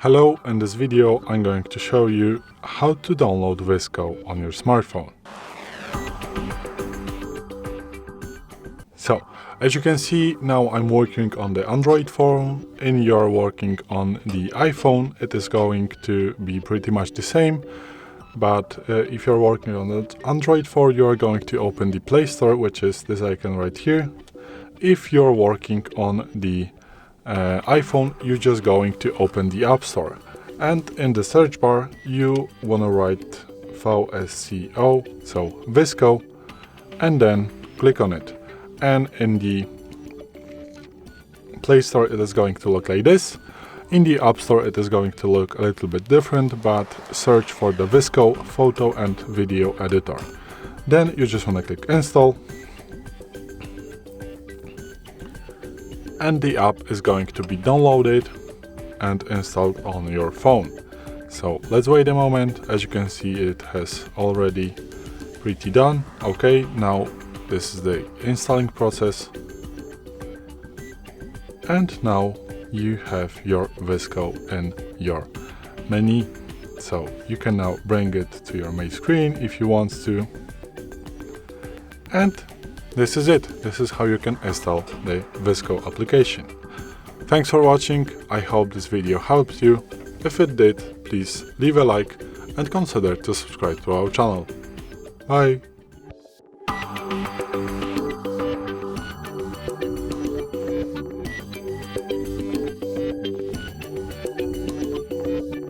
Hello, in this video I'm going to show you how to download VSCO on your smartphone. So, as you can see, now I'm working on the Android phone, and you're working on the iPhone. It is going to be pretty much the same, but if you're working on the Android phone, you're going to open the Play Store, which is this icon right here. If you're working on the iPhone, you're just going to open the App Store, and in the search bar you want to write VSCO, so VSCO, and then click on it. And in the Play Store it is going to look like this. In the App Store it is going to look a little bit different, but search for the VSCO photo and video editor. Then you just want to click install, and the app is going to be downloaded and installed on your phone. So let's wait a moment. As you can see, it has already pretty done. Okay, now this is the installing process, and now you have your VSCO in your menu. So you can now bring it to your main screen if you want to, and this is it. This is how you can install the VSCO application. Thanks for watching. I hope this video helped you. If it did, please leave a like and consider to subscribe to our channel. Bye!